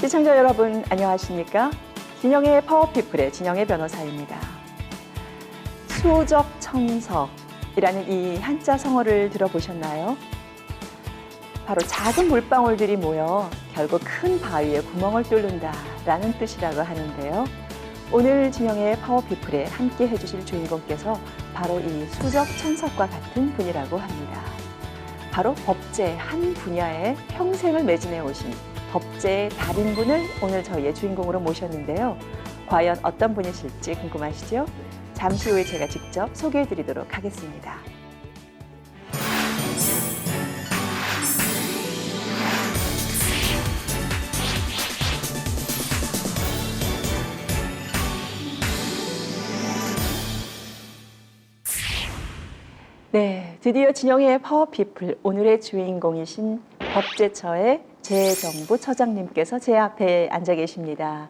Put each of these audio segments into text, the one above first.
시청자 여러분 안녕하십니까? 진영의 파워피플의 진영의 변호사입니다. 수적청석이라는 이 한자 성어를 들어보셨나요? 바로 작은 물방울들이 모여 결국 큰 바위에 구멍을 뚫는다라는 뜻이라고 하는데요. 오늘 진영의 파워피플에 함께 해주실 주인공께서 바로 이 수적청석과 같은 분이라고 합니다. 바로 법제 한 분야에 평생을 매진해 오신 법제의 달인분을 오늘 저희의 주인공으로 모셨는데요. 과연 어떤 분이실지 궁금하시죠? 잠시 후에 제가 직접 소개해 드리도록 하겠습니다. 네, 드디어 진영의 파워피플 오늘의 주인공이신 법제처의 재정부 처장님께서 제 앞에 앉아 계십니다.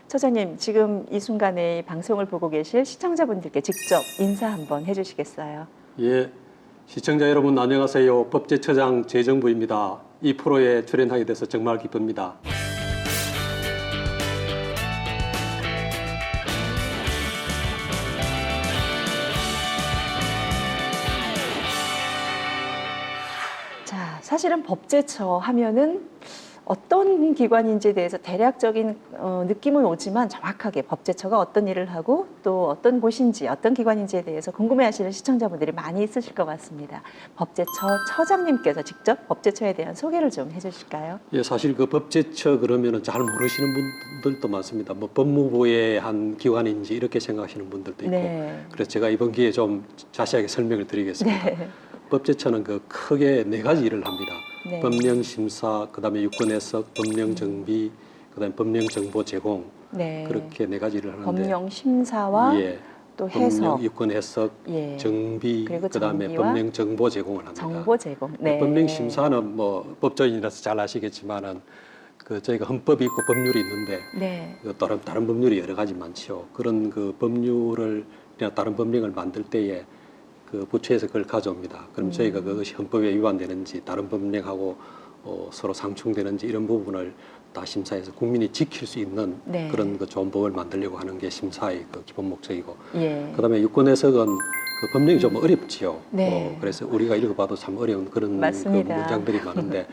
처장님, 지금 이 순간에 방송을 보고 계실 시청자분들께 직접 인사 한번 해주시겠어요? 예, 시청자 여러분 안녕하세요. 법제처장 재정부입니다. 이 프로에 출연하게 돼서 정말 기쁩니다. 자, 사실은 법제처 하면은 어떤 기관인지에 대해서 대략적인 느낌은 오지만 정확하게 법제처가 어떤 일을 하고 또 어떤 곳인지 어떤 기관인지에 대해서 궁금해하시는 시청자분들이 많이 있으실 것 같습니다. 법제처 처장님께서 직접 법제처에 대한 소개를 좀 해주실까요? 예, 사실 그 법제처 그러면은 잘 모르시는 분들도 많습니다. 뭐 법무부의 한 기관인지 이렇게 생각하시는 분들도 있고. 네. 그래서 제가 이번 기회에 좀 자세하게 설명을 드리겠습니다. 네. 법제처는 그 크게 네 가지 일을 합니다. 네. 법령심사, 그다음에 유권해석, 법령정비, 그다음에 법령정보 제공. 네. 그렇게 네 가지 일을 하는데. 법령심사와 예. 또 해석, 법령, 유권 해석, 예. 정비, 그리고 그다음에 정비와 법령 정보 제공을 합니다. 정보 제공. 네. 법령 심사는 뭐 법조인이라서 잘 아시겠지만은 그 저희가 헌법이 있고 법률이 있는데 네. 그 다른 법률이 여러 가지 많죠. 그런 그 법률을 다른 법령을 만들 때에 그 부처에서 그걸 가져옵니다. 그럼 저희가 그것이 헌법에 위반되는지 다른 법령하고 서로 상충되는지 이런 부분을 다 심사해서 국민이 지킬 수 있는 네. 그런 그 좋은 법을 만들려고 하는 게 심사의 그 기본 목적이고, 예. 그다음에 유권 해석은 그 법령이 좀 어렵지요. 네. 그래서 우리가 읽어봐도 참 어려운 그런 그 맞습니다. 문장들이 많은데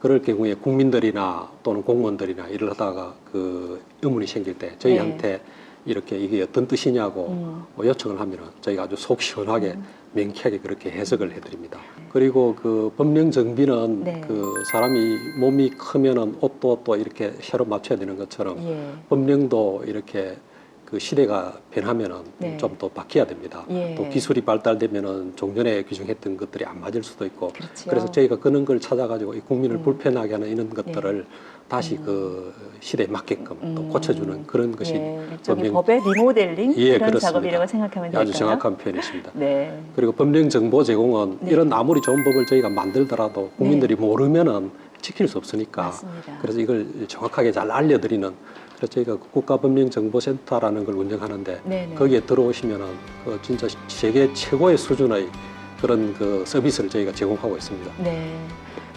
그럴 경우에 국민들이나 또는 공무원들이나 일을 하다가 그 의문이 생길 때 저희한테 이렇게 이게 어떤 뜻이냐고 요청을 하면은 저희가 아주 속 시원하게 명쾌하게 그렇게 해석을 해드립니다. 그리고 그 법령 정비는 네. 그 사람이 몸이 크면은 옷도 또 이렇게 새로 맞춰야 되는 것처럼 예. 법령도 이렇게 그 시대가 변하면은 네. 좀 더 바뀌어야 됩니다. 예. 또 기술이 발달되면은 종전에 규정했던 것들이 안 맞을 수도 있고, 그렇죠. 그래서 저희가 그런 걸 찾아가지고 이 국민을 불편하게 하는 이런 것들을 다시 그 시대에 맞게끔 또 고쳐주는 그런 것이 일종의 법의 리모델링 예, 그런 그렇습니다. 작업이라고 생각하면 될까요? 아주 정확한 표현이십니다. 네. 그리고 법령 정보 제공은 네. 이런 아무리 좋은 법을 저희가 만들더라도 국민들이 모르면은 지킬 수 없으니까, 맞습니다. 그래서 이걸 정확하게 잘 알려드리는, 그래서 저희가 국가법령정보센터라는 걸 운영하는데 네네. 거기에 들어오시면은 그 진짜 세계 최고의 수준의 그런 그 서비스를 저희가 제공하고 있습니다. 네.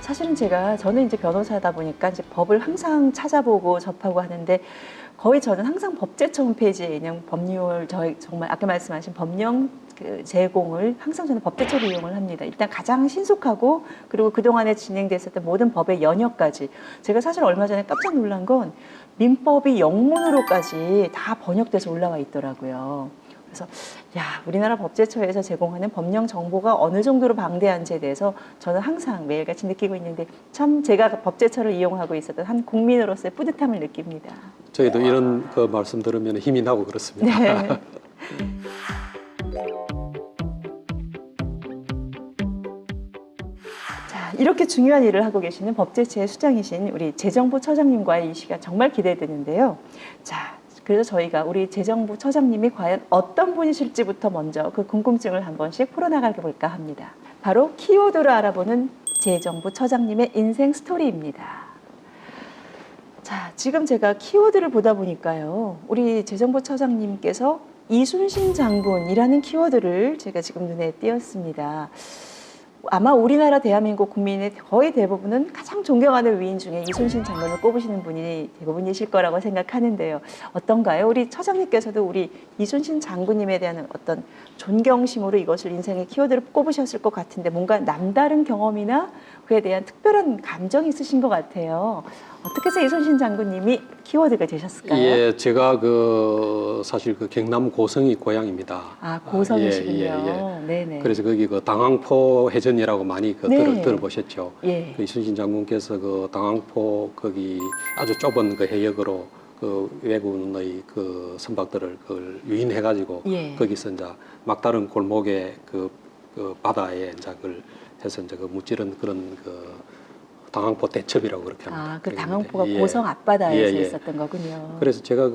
사실은 저는 이제 변호사다 보니까 이제 법을 항상 찾아보고 접하고 하는데 거의 저는 항상 법제처 홈페이지에 있는 법률, 정말 아까 말씀하신 법령 그 제공을 항상 저는 법제처를 이용을 합니다. 일단 가장 신속하고 그리고 그동안에 진행됐었던 모든 법의 연역까지. 제가 사실 얼마 전에 깜짝 놀란 건 민법이 영문으로까지 다 번역돼서 올라와 있더라고요. 그래서 우리나라 법제처에서 제공하는 법령 정보가 어느 정도로 방대한지에 대해서 저는 항상 매일같이 느끼고 있는데 참 제가 법제처를 이용하고 있었던 한 국민으로서의 뿌듯함을 느낍니다. 저희도 이런 그 말씀 들으면 힘이 나고 그렇습니다. 네. 자, 이렇게 중요한 일을 하고 계시는 법제처의 수장이신 우리 재정부 처장님과의 이 시간 정말 기대되는데요. 자, 그래서 저희가 우리 재정부 처장님이 과연 어떤 분이실지부터 먼저 그 궁금증을 한 번씩 풀어나가 볼까 합니다. 바로 키워드로 알아보는 재정부 처장님의 인생 스토리입니다. 자, 지금 제가 키워드를 보다 보니까요. 우리 재정부 처장님께서 이순신 장군이라는 키워드를 제가 지금 눈에 띄었습니다. 아마 우리나라 대한민국 국민의 거의 대부분은 가장 존경하는 위인 중에 이순신 장군을 꼽으시는 분이 대부분이실 거라고 생각하는데요. 어떤가요? 우리 처장님께서도 우리 이순신 장군님에 대한 어떤 존경심으로 이것을 인생의 키워드로 꼽으셨을 것 같은데 뭔가 남다른 경험이나 그에 대한 특별한 감정이 있으신 것 같아요. 어떻게 해서 이순신 장군님이 키워드가 되셨을까요? 예, 제가 사실 경남 고성이 고향입니다. 아, 고성이시군요. 예. 네네. 그래서 거기 당항포 해전이라고 많이 네. 들어보셨죠. 예. 이순신 장군께서 당항포 거기 아주 좁은 해역으로 왜군의 선박들을 그걸 유인해가지고 예. 거기서 이제 막다른 골목에 그 바다에 이제 그걸 해서 이제 무찌른 그런 당항포 대첩이라고 그렇게 합니다. 아, 그 당항포가 예. 고성 앞바다에서 예. 있었던 거군요. 그래서 제가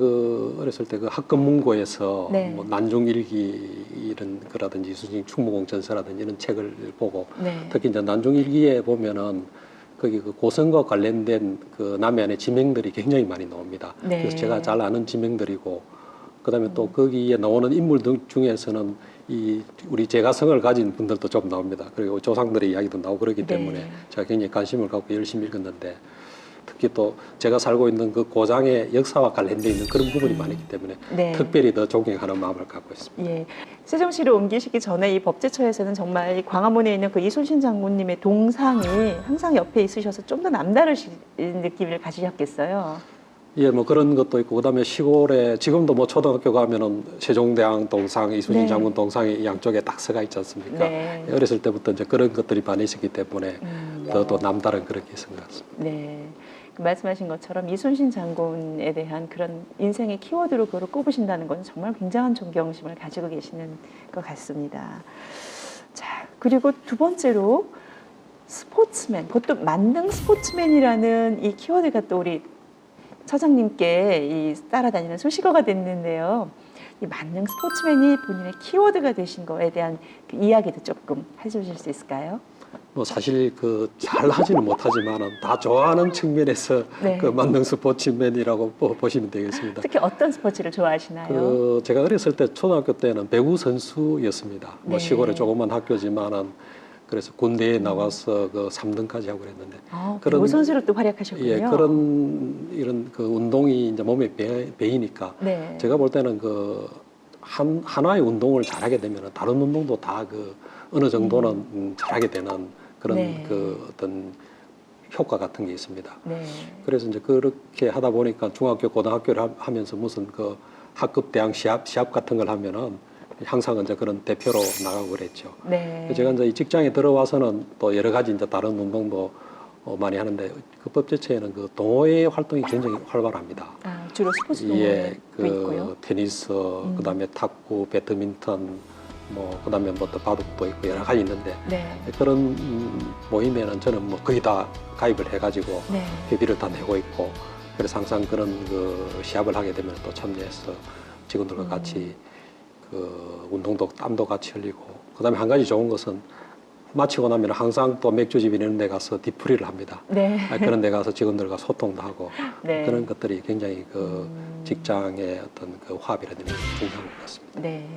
어렸을 때 학급문고에서 네. 뭐 난중일기 이런 거라든지 이순신 충무공 전서라든지 이런 책을 보고 네. 특히 이제 난중일기에 보면은 거기 고성과 관련된 남해안의 지명들이 굉장히 많이 나옵니다. 네. 그래서 제가 잘 아는 지명들이고 그다음에 또 거기에 나오는 인물들 중에서는 우리 제가성을 가진 분들도 좀 나옵니다. 그리고 조상들의 이야기도 나오고 그렇기 네. 때문에 제가 굉장히 관심을 갖고 열심히 읽었는데 특히 또 제가 살고 있는 그 고장의 역사와 관련되어 있는 그런 부분이 많기 때문에 네. 특별히 더 존경하는 마음을 갖고 있습니다. 예. 세종시로 옮기시기 전에 이 법제처에서는 정말 이 광화문에 있는 그 이순신 장군님의 동상이 항상 옆에 있으셔서 좀 더 남다르신 느낌을 가지셨겠어요. 예, 뭐 그런 것도 있고 그다음에 시골에 지금도 뭐 초등학교 가면은 세종대왕 동상, 이순신 네. 장군 동상이 양쪽에 딱 서가 있지 않습니까? 네. 어렸을 때부터 이제 그런 것들이 많이 있었기 때문에 더 남다른 그런 게 있은 것 같습니다. 네. 그 말씀하신 것처럼 이순신 장군에 대한 그런 인생의 키워드로 그걸 꼽으신다는 건 정말 굉장한 존경심을 가지고 계시는 것 같습니다. 자, 그리고 두 번째로 스포츠맨, 그것도 만능 스포츠맨이라는 이 키워드가 또 우리 처장님께 따라다니는 수식어가 됐는데요. 이 만능 스포츠맨이 본인의 키워드가 되신 거에 대한 그 이야기도 조금 해주실 수 있을까요? 뭐 사실 잘 하지는 못하지만은 다 좋아하는 측면에서 네. 만능 스포츠맨이라고 보시면 되겠습니다. 특히 어떤 스포츠를 좋아하시나요? 제가 어렸을 때 초등학교 때는 배구 선수였습니다. 뭐 네. 시골의 조그만 학교지만은 그래서 군대에 나가서 3등까지 하고 그랬는데 배구 선수로 또 활약하셨군요. 예, 이런 운동이 이제 몸에 배이니까 네. 제가 볼 때는 하나의 운동을 잘하게 되면 다른 운동도 다 어느 정도는 잘하게 되는 그런 네. 어떤 효과 같은 게 있습니다. 네. 그래서 이제 그렇게 하다 보니까 중학교, 고등학교를 하면서 무슨 학급 대항 시합 같은 걸 하면은 항상 이제 그런 대표로 나가고 그랬죠. 네. 제가 이제 이 직장에 들어와서는 또 여러 가지 이제 다른 운동도 많이 하는데 법제처에는 동호회 활동이 굉장히 활발합니다. 아, 주로 스포츠 예, 동호회도 있고요. 테니스, 그다음에 탁구, 배드민턴, 그다음에 또 바둑도 있고 여러 가지 있는데 네. 그런 모임에는 저는 거의 다 가입을 해가지고 네. 회비를 다 내고 있고 그래서 항상 그런 시합을 하게 되면 또 참여해서 직원들과 같이 운동도 땀도 같이 흘리고 그다음에 한 가지 좋은 것은 마치고 나면 항상 또 맥주집 이런 데 가서 디프리를 합니다. 네. 그런 데 가서 직원들과 소통도 하고 네. 그런 것들이 굉장히 직장의 어떤 화합이라든지 중요한 것 같습니다. 네.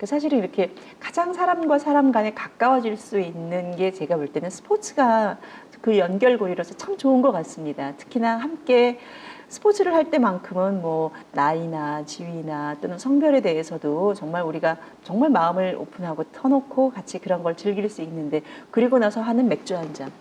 사실은 이렇게 가장 사람과 사람 간에 가까워질 수 있는 게 제가 볼 때는 스포츠가 그 연결고리로서 참 좋은 것 같습니다. 특히나 함께 스포츠를 할 때만큼은 뭐 나이나 지위나 또는 성별에 대해서도 정말 우리가 정말 마음을 오픈하고 터놓고 같이 그런 걸 즐길 수 있는데 그리고 나서 하는 맥주 한 잔.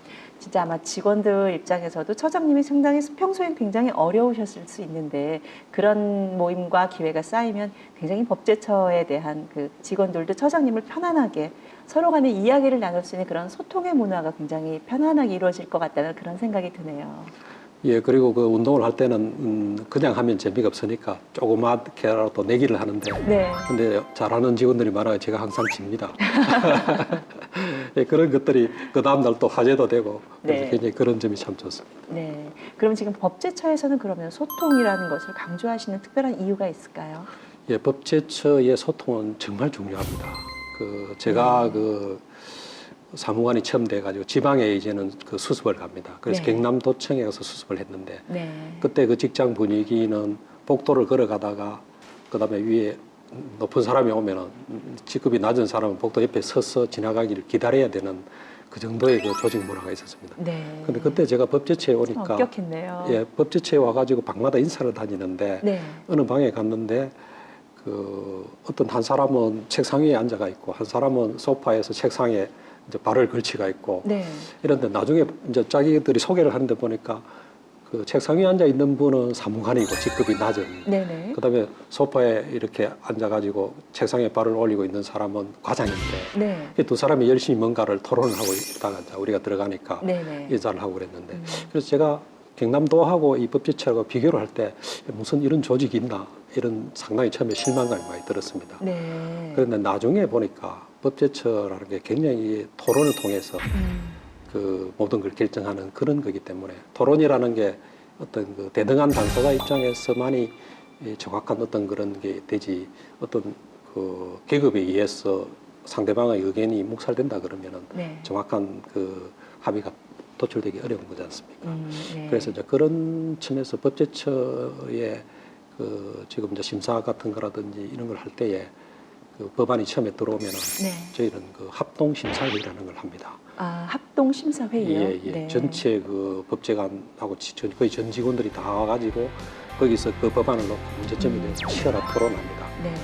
진짜 아마 직원들 입장에서도 처장님이 상당히 평소엔 굉장히 어려우셨을 수 있는데 그런 모임과 기회가 쌓이면 굉장히 법제처에 대한 그 직원들도 처장님을 편안하게 서로 간에 이야기를 나눌 수 있는 그런 소통의 문화가 굉장히 편안하게 이루어질 것 같다는 그런 생각이 드네요. 예, 그리고 운동을 할 때는 그냥 하면 재미가 없으니까 조그맣게라도 내기를 하는데 네. 근데 잘하는 직원들이 많아요. 제가 항상 집니다. 예, 그런 것들이 그 다음날 또 화제도 되고 그래서 네. 굉장히 그런 점이 참 좋습니다. 네. 그럼 지금 법제처에서는 그러면 소통이라는 것을 강조하시는 특별한 이유가 있을까요? 예, 법제처의 소통은 정말 중요합니다. 제가 사무관이 처음 돼가지고 지방에 이제는 수습을 갑니다. 그래서 네. 경남도청에 가서 수습을 했는데 네. 그때 직장 분위기는 복도를 걸어가다가 그다음에 위에 높은 사람이 오면은 직급이 낮은 사람은 복도 옆에 서서 지나가기를 기다려야 되는 그 정도의 그 조직 문화가 있었습니다. 네. 근데 그때 제가 법제처에 참 오니까 엄격했네요. 예, 법제처에 와가지고 방마다 인사를 다니는데 네. 어느 방에 갔는데 그 어떤 한 사람은 책상 위에 앉아가 있고 한 사람은 소파에서 책상에 이제 발을 걸치가 있고 네. 이런데 나중에 이제 자기들이 소개를 하는데 보니까 그 책상 위에 앉아 있는 분은 사무관이고 직급이 낮은 네네. 그다음에 소파에 이렇게 앉아가지고 책상에 발을 올리고 있는 사람은 과장인데 네. 이 두 사람이 열심히 뭔가를 토론을 하고 있다가 이제 우리가 들어가니까 네네. 인사를 하고 그랬는데 그래서 제가 경남도하고 이 법제처하고 비교를 할 때 무슨 이런 조직이 있나 이런 상당히 처음에 실망감이 많이 들었습니다. 네. 그런데 나중에 보니까 법제처라는 게 굉장히 토론을 통해서 그 모든 걸 결정하는 그런 거기 때문에 토론이라는 게 어떤 그 대등한 당사자 입장에서만이 이 정확한 어떤 그런 게 되지 어떤 그 계급에 의해서 상대방의 의견이 묵살된다 그러면은 네. 정확한 그 합의가 도출되기 어려운 거지 않습니까? 네. 그래서 이제 그런 측면에서 법제처의 그 지금 이제 심사 같은 거라든지 이런 걸 할 때에 그 법안이 처음에 들어오면은 네. 저희는 그 합동 심사회라는 걸 합니다. 아, 합동 심사 회의요. 예, 예. 네. 전체 그 법제관하고 거의 전 직원들이 다 와가지고 거기서 그 법안을 놓고 문제점에 대해서 치열한 토론합니다. 네.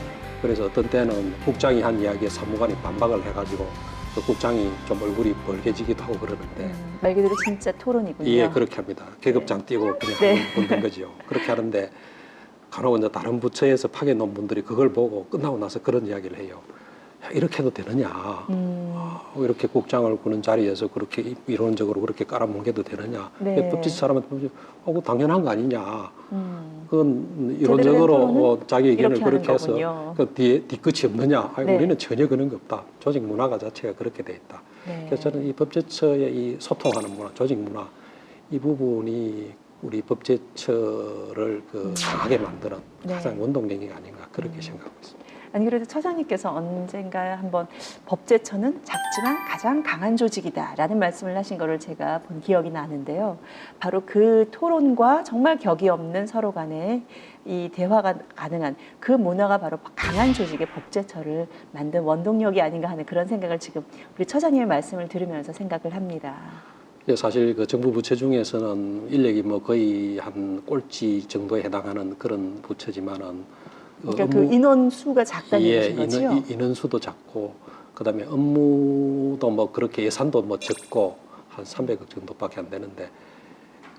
그래서 어떤 때는 국장이 한 이야기에 사무관이 반박을 해가지고 그 국장이 좀 얼굴이 벌개지기도 하고 그러는데 말 그대로 진짜 토론이군요. 예, 그렇게 합니다. 계급장 띄고 그냥 네. 묻는 거죠. 그렇게 하는데 간혹 이제 다른 부처에서 파견 온 분들이 그걸 보고 끝나고 나서 그런 이야기를 해요. 야, 이렇게 해도 되느냐? 이렇게 국장을 구는 자리에서 그렇게 이론적으로 그렇게 깔아뭉개도 되느냐? 네. 법제처 사람한테 보면 그거 당연한 거 아니냐? 그건 제대로 된 이론적으로 토론은 자기 의견을 이렇게 하는 그렇게 해서 거군요. 그 뒤끝이 없느냐? 아니, 네. 우리는 전혀 그런 게 없다. 조직 문화가 자체가 그렇게 돼 있다. 네. 그래서 저는 이 법제처의 이 소통하는 문화, 조직 문화 이 부분이 우리 법제처를 그 강하게 만드는 네. 가장 원동력이 아닌가 그렇게 생각하고 있습니다. 아니 그래도 처장님께서 언젠가 한번 법제처는 작지만 가장 강한 조직이다라는 말씀을 하신 거를 제가 본 기억이 나는데요. 바로 그 토론과 정말 격이 없는 서로 간의 이 대화가 가능한 그 문화가 바로 강한 조직의 법제처를 만든 원동력이 아닌가 하는 그런 생각을 지금 우리 처장님의 말씀을 들으면서 생각을 합니다. 예, 사실 그 정부 부처 중에서는 인력이 뭐 거의 한 꼴찌 정도에 해당하는 그런 부처지만은 그러니까 그 인원 수가 작다는 예, 얘기신 거죠? 인원수도 작고 그다음에 업무도 뭐 그렇게 예산도 뭐 적고 한 300억 정도밖에 안 되는데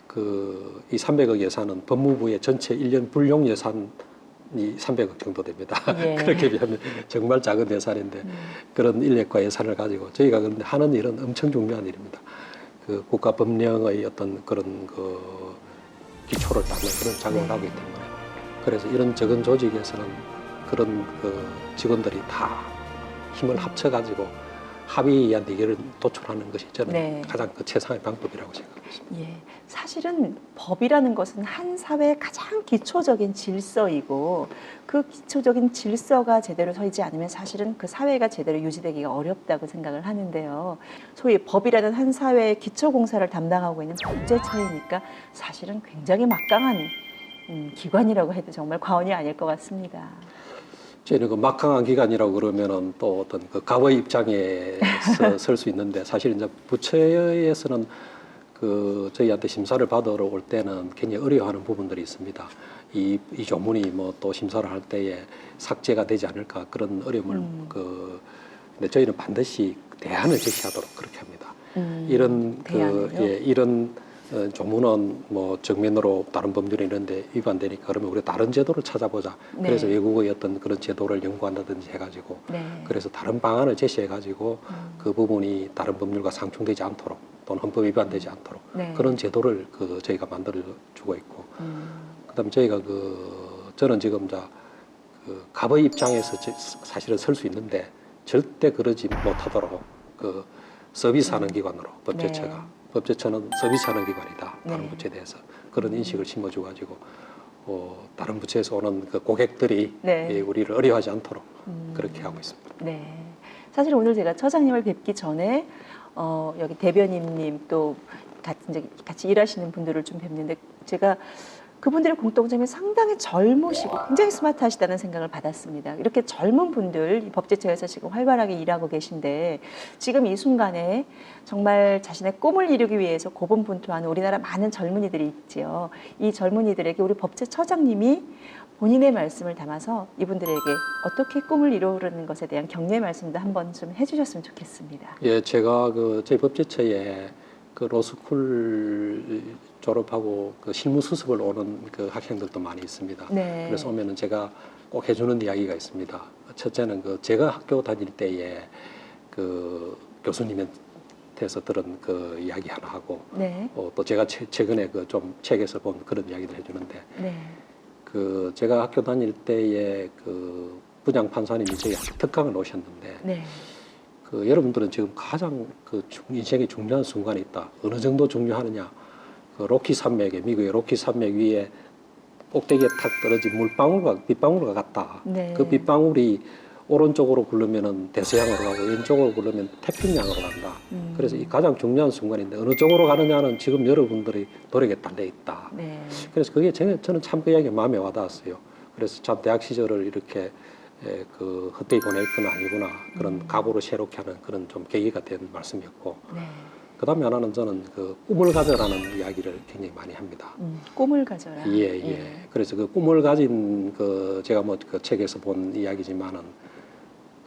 그 이 300억 예산은 법무부의 전체 1년 불용 예산이 300억 정도 됩니다. 예. 그렇게 비하면 정말 작은 예산인데 그런 인력과 예산을 가지고 저희가 그런데 하는 일은 엄청 중요한 일입니다. 그 국가 법령의 어떤 그런 그 기초를 닦는 그런 작업을 하고 있기 때문에 그래서 이런 적은 조직에서는 그런 그 직원들이 다 힘을 합쳐가지고 합의에 의한 대결을 도출하는 것이 저는 네. 가장 그 최상의 방법이라고 생각하고 있습니다. 예, 사실은 법이라는 것은 한 사회의 가장 기초적인 질서이고 그 기초적인 질서가 제대로 서지 않으면 사실은 그 사회가 제대로 유지되기가 어렵다고 생각을 하는데요. 소위 법이라는 한 사회의 기초 공사를 담당하고 있는 법제처이니까 사실은 굉장히 막강한 기관이라고 해도 정말 과언이 아닐 것 같습니다. 저희는 그 막강한 기관이라고 그러면은 또 어떤 그 갑의 입장에서 설 수 있는데 사실 이제 부처에서는 그 저희한테 심사를 받으러 올 때는 굉장히 어려워하는 부분들이 있습니다. 이 조문이 뭐 또 심사를 할 때에 삭제가 되지 않을까 그런 어려움을 근데 저희는 반드시 대안을 제시하도록 그렇게 합니다. 이런 대안을요? 이런 조문은 뭐 정면으로 다른 법률에 이런데 위반되니까 그러면 우리가 다른 제도를 찾아보자. 네. 그래서 외국의 어떤 그런 제도를 연구한다든지 해가지고 네. 그래서 다른 방안을 제시해가지고 그 부분이 다른 법률과 상충되지 않도록 또는 헌법 위반되지 않도록 네. 그런 제도를 그 저희가 만들어 주고 있고 그다음에 저희가 그 저는 지금 그 갑의 입장에서 사실은 설 수 있는데 절대 그러지 못하도록 그 서비스하는 기관으로 법제처가 네. 법제처는 서비스하는 기관이다. 다른 네. 부처에 대해서 그런 인식을 심어줘 가지고 다른 부처에서 오는 그 고객들이 네. 예, 우리를 어려워하지 않도록 그렇게 하고 있습니다. 네. 사실 오늘 제가 처장님을 뵙기 전에 여기 대변인님 또 같이 일하시는 분들을 좀 뵙는데 제가 그분들의 공통점이 상당히 젊으시고 굉장히 스마트하시다는 생각을 받았습니다. 이렇게 젊은 분들 이 법제처에서 지금 활발하게 일하고 계신데 지금 이 순간에 정말 자신의 꿈을 이루기 위해서 고군분투하는 우리나라 많은 젊은이들이 있지요. 이 젊은이들에게 우리 법제처장님이 본인의 말씀을 담아서 이분들에게 어떻게 꿈을 이루는 것에 대한 격려의 말씀도 한번 좀 해주셨으면 좋겠습니다. 예, 제가 그 저희 법제처에 그 로스쿨 졸업하고 그 실무 수습을 오는 그 학생들도 많이 있습니다. 네. 그래서 오면은 제가 꼭 해주는 이야기가 있습니다. 첫째는 그 제가 학교 다닐 때에 그 교수님한테서 들은 그 이야기 하나 하고, 네. 또 제가 최근에 그 좀 책에서 본 그런 이야기를 해주는데, 네. 그 제가 학교 다닐 때에 그 부장 판사님이 저희 특강을 오셨는데. 네. 그 여러분들은 지금 가장 그 인생의 중요한 순간이 있다. 어느 정도 중요하느냐? 그 로키 산맥에 미국의 로키 산맥 위에 꼭대기에 탁 떨어진 물방울과 빗방울과 같다. 네. 그 빗방울이 오른쪽으로 굴르면은 대서양으로 가고 왼쪽으로 굴르면 태평양으로 간다. 그래서 이 가장 중요한 순간인데 어느 쪽으로 가느냐는 지금 여러분들의 노력에 달려 있다. 네. 그래서 그게 저는 참 그 이야기가 마음에 와닿았어요. 그래서 참 대학 시절을 이렇게 그 헛되이 보낼 건 아니구나 그런 각오를 새롭게 하는 그런 좀 계기가 된 말씀이었고, 네. 그다음에 하나는 저는 그 꿈을 가져라는 이야기를 굉장히 많이 합니다. 꿈을 가져라. 예. 그래서 그 꿈을 가진 그 제가 뭐 그 책에서 본 이야기지만은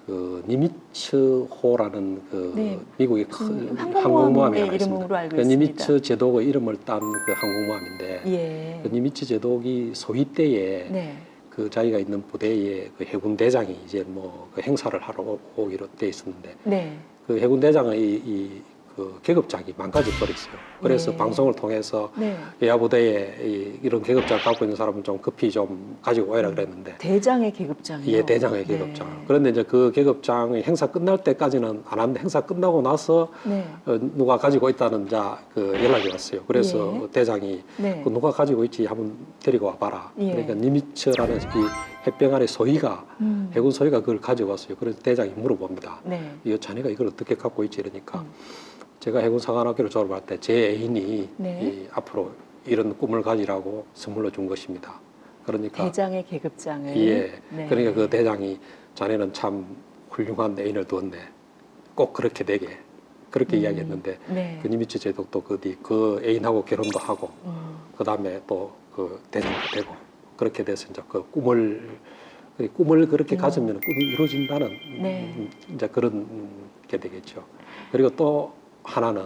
그 니미츠 호라는 그 네. 미국의 큰 항공모함의 항공모함이 하나 이름으로 있습니다. 알고 그 있습니다. 니미츠 제독의 이름을 딴 그 항공모함인데, 예. 그 니미츠 제독이 소위 때에 네. 그 자기가 있는 부대에 그 해군 대장이 이제 뭐 그 행사를 하러 오기로 돼 있었는데, 네. 그 해군 대장의 그 계급장이 망가져 버렸어요. 그래서 예. 방송을 통해서 네. 여야부대에 이런 계급장 갖고 있는 사람은 좀 급히 좀 가지고 오라 그랬는데, 대장의 계급장이요. 예, 대장의 계급장. 네. 그런데 이제 그 계급장이 행사 끝날 때까지는 안 왔는데 행사 끝나고 나서 네. 누가 가지고 있다는 그 연락이 왔어요. 그래서 예. 대장이 네. 그 누가 가지고 있지 한번 데리고 와봐라. 예. 그러니까 니미츠라는 이 햇병 아래 소위가 해군 소위가 그걸 가지고 왔어요. 그래서 대장이 물어봅니다. 네. 이 자네가 이걸 어떻게 갖고 있지 이러니까 제가 해군 사관학교를 졸업할 때 제 애인이 네. 이 앞으로 이런 꿈을 가지라고 선물로 준 것입니다. 그러니까 대장의 계급장을. 예. 네. 그러니까 그 대장이 자네는 참 훌륭한 애인을 두었네. 꼭 그렇게 되게. 그렇게 이야기했는데, 네. 그 니미츠 제독도 그 애인하고 결혼도 하고, 그 다음에 또 그 대장도 되고, 그렇게 돼서 이제 그 꿈을 그렇게 가지면 꿈이 이루어진다는 네. 이제 그런 게 되겠죠. 그리고 또 하나는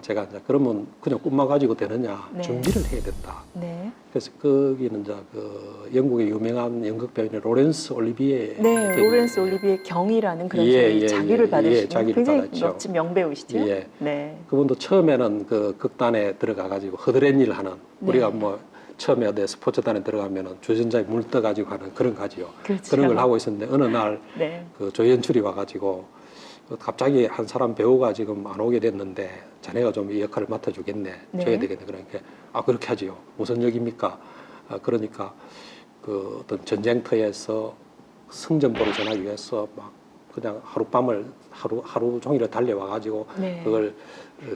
제가 이제 그러면 그냥 꿈만 가지고 되느냐, 네. 준비를 해야 된다. 네. 그래서 거기는 이제 그 영국의 유명한 연극 배우인 로렌스 올리비에. 네. 로렌스 올리비의 경이라는 그런 예, 자기를 예, 받으신 예, 자기를 굉장히 받았죠. 멋진 명배우시죠. 예. 네. 그분도 처음에는 그 극단에 들어가 가지고 허드렛 일을 하는, 네. 우리가 뭐 처음에 어디 스포츠단에 들어가면은 주전자에 물 떠 가지고 하는 그런 가지요. 그렇죠. 그런 걸 하고 있었는데 어느 날 네. 그 조연출이 와 가지고 갑자기 한 사람 배우가 지금 안 오게 됐는데 자네가 좀 이 역할을 맡아주겠네, 네. 줘야 되겠네. 그러니까 그렇게 하지요. 무슨 역입니까? 그러니까 그 어떤 전쟁터에서 승전보를 전하기 위해서 막 그냥 하룻밤을 하루 종일을 달려와 가지고 네. 그걸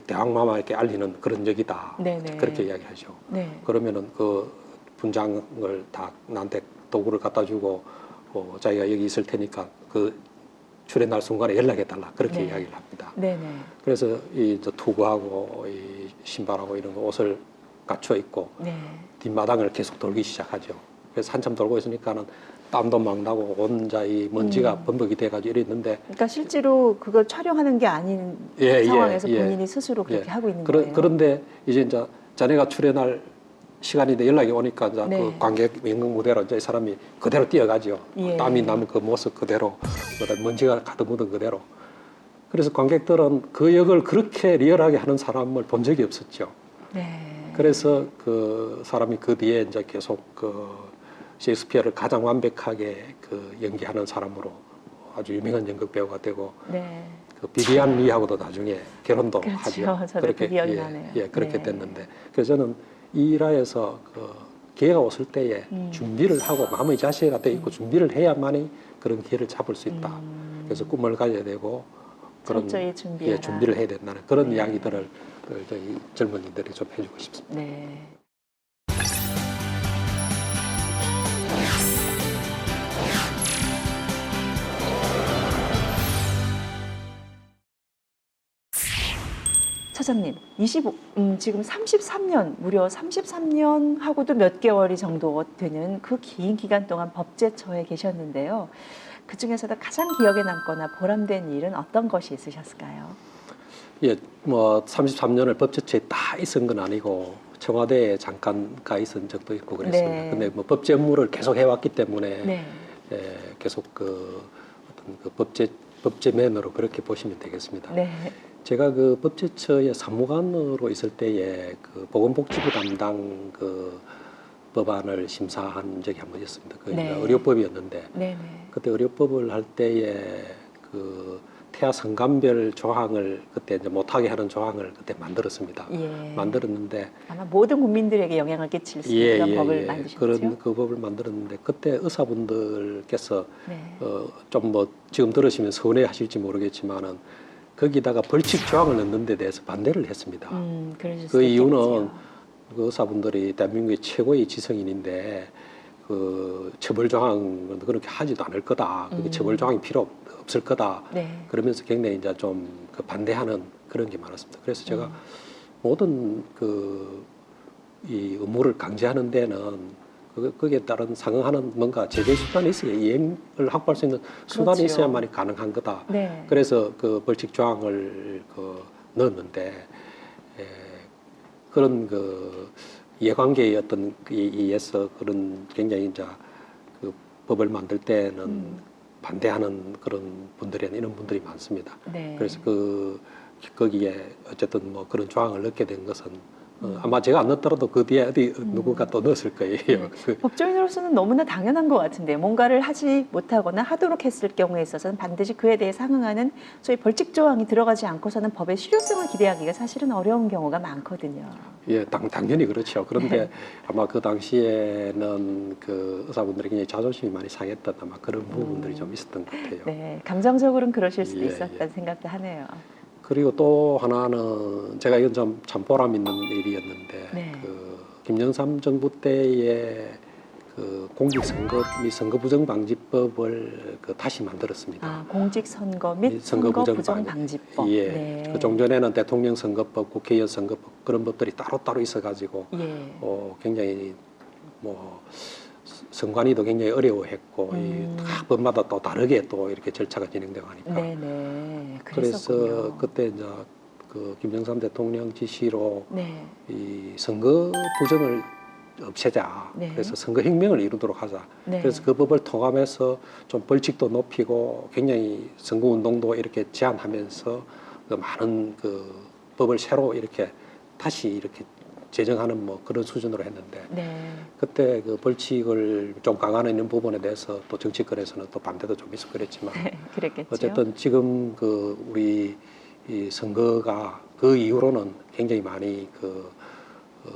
대왕마마에게 알리는 그런 역이다. 네네. 그렇게 이야기하죠. 네. 그러면은 그 분장을 다 나한테 도구를 갖다 주고 자기가 여기 있을 테니까 그 출연할 순간에 연락해달라. 그렇게 네. 이야기를 합니다. 네네. 그래서 이 투구하고 이 신발하고 이런 옷을 갖춰 입고 네. 뒷마당을 계속 돌기 시작하죠. 그래서 한참 돌고 있으니까는 땀도 막 나고 온자 이 먼지가 범벅이 돼가지고 이랬는데, 그러니까 실제로 그걸 촬영하는 게 아닌 상황에서 본인이 스스로 그렇게 하고 있는 거예요. 그런데 이제 자네가 출연할 시간인데 연락이 오니까 이제 네. 그 관객 연극 무대로 이제 이 사람이 그대로 뛰어가죠. 예. 땀이 나면 그 모습 그대로, 그다음에 먼지가 가득 묻은 그대로. 그래서 관객들은 그 역을 그렇게 리얼하게 하는 사람을 본 적이 없었죠. 네. 그래서 그 사람이 그 뒤에 이제 계속 그 셰익스피어를 가장 완벽하게 그 연기하는 사람으로 아주 유명한 연극 배우가 되고, 네. 그 비비안 리하고도 나중에 결혼도 그렇죠. 하죠. 저도 그 기억이 나네요. 그렇게 네. 됐는데, 그래서 저는 이 일화에서 그 기회가 왔을 때에 준비를 하고 마음의 자세가 돼 있고 준비를 해야만이 그런 기회를 잡을 수 있다. 그래서 꿈을 가져야 되고 그런 철저히 준비하라. 준비를 해야 된다는 그런 네. 이야기들을 저희 젊은이들이 좀 해주고 싶습니다. 네. 처장님, 지금 33년, 무려 33년 하고도 몇 개월이 정도 되는 그 긴 기간 동안 법제처에 계셨는데요. 그 중에서도 가장 기억에 남거나 보람된 일은 어떤 것이 있으셨을까요? 예, 뭐 33년을 법제처에 다 있은 건 아니고 청와대에 잠깐 가 있은 적도 있고 그랬습니다. 네. 근데 뭐 법제 업무를 계속 해왔기 때문에 네. 계속 그 어떤 그 법제맨으로 그렇게 보시면 되겠습니다. 네. 제가 그 법제처의 사무관으로 있을 때에 그 보건복지부 담당 그 법안을 심사한 적이 한 번 있습니다. 그 네. 의료법이었는데 네. 그때 의료법을 할 때에 그 태아 성감별 조항을 그때 이제 못하게 하는 조항을 그때 만들었습니다. 예. 만들었는데 아마 모든 국민들에게 영향을 끼칠 수 있는 그런 법을 만드셨죠? 그런 그 법을 만들었는데 그때 의사분들께서 네. 좀 뭐 지금 들으시면 서운해하실지 모르겠지만은 거기다가 벌칙 조항을 넣는 데 대해서 반대를 했습니다. 그러실 수 그 이유는 있겠지요. 그 의사분들이 대한민국의 최고의 지성인인데 그 처벌 조항은 그렇게 하지도 않을 거다. 그게 처벌 조항이 필요 없을 거다. 네. 그러면서 굉장히 이제 좀 그 반대하는 그런 게 많았습니다. 그래서 제가 모든 그 이 의무를 강제하는 데는 거기에 따른 상응하는 뭔가 제재 수단이 있어야 이행을 확보할 수 있는 수단이 그렇지요. 있어야만이 가능한 거다. 네. 그래서 그 벌칙 조항을 그 넣었는데 그런 그 이해관계의 어떤 이에서 그런 굉장히 이제 그 법을 만들 때는 반대하는 그런 분들이 이런 분들이 많습니다. 네. 그래서 거기에 어쨌든 뭐 그런 조항을 넣게 된 것은 아마 제가 안 넣었더라도 그 뒤에 어디 누군가 또 넣었을 거예요. 네. 법조인으로서는 너무나 당연한 것 같은데 뭔가를 하지 못하거나 하도록 했을 경우에 있어서는 반드시 그에 대해 상응하는 소위 벌칙 조항이 들어가지 않고서는 법의 실효성을 기대하기가 사실은 어려운 경우가 많거든요. 예, 당연히 그렇죠. 그런데 네. 아마 그 당시에는 그 의사분들이 굉장히 자존심이 많이 상했던 아마 그런 부분들이 좀 있었던 것 같아요. 네, 감정적으로는 그러실 수도 예, 있었다는 생각도 하네요. 그리고 또 하나는 제가 이건 참 보람 있는 일이었는데 네. 그 김영삼 정부 때에 그 공직선거 및 선거부정방지법을 그 다시 만들었습니다. 아, 공직선거 및 선거부정 선거부정방지법. 예. 네. 그 종전에는 대통령 선거법, 국회의원 선거법 그런 법들이 따로 있어가지고 예. 굉장히 뭐 선관위도 굉장히 어려워했고 각 법마다 또 다르게 또 이렇게 절차가 진행되고 하니까 네네. 그래서 그랬었군요. 그때 이제 그 김영삼 대통령 지시로 네. 이 선거 부정을 없애자. 네. 그래서 선거혁명을 이루도록 하자. 네. 그래서 그 법을 통합해서 좀 벌칙도 높이고 굉장히 선거운동도 이렇게 제한하면서 그 많은 그 법을 새로 이렇게 다시 이렇게 제정하는 뭐 그런 수준으로 했는데 네. 그때 그 벌칙을 좀 강화하는 부분에 대해서 또 정치권에서는 또 반대도 좀 있었고 그랬지만 그랬겠죠. 어쨌든 지금 그 우리 이 선거가 그 이후로는 굉장히 많이 그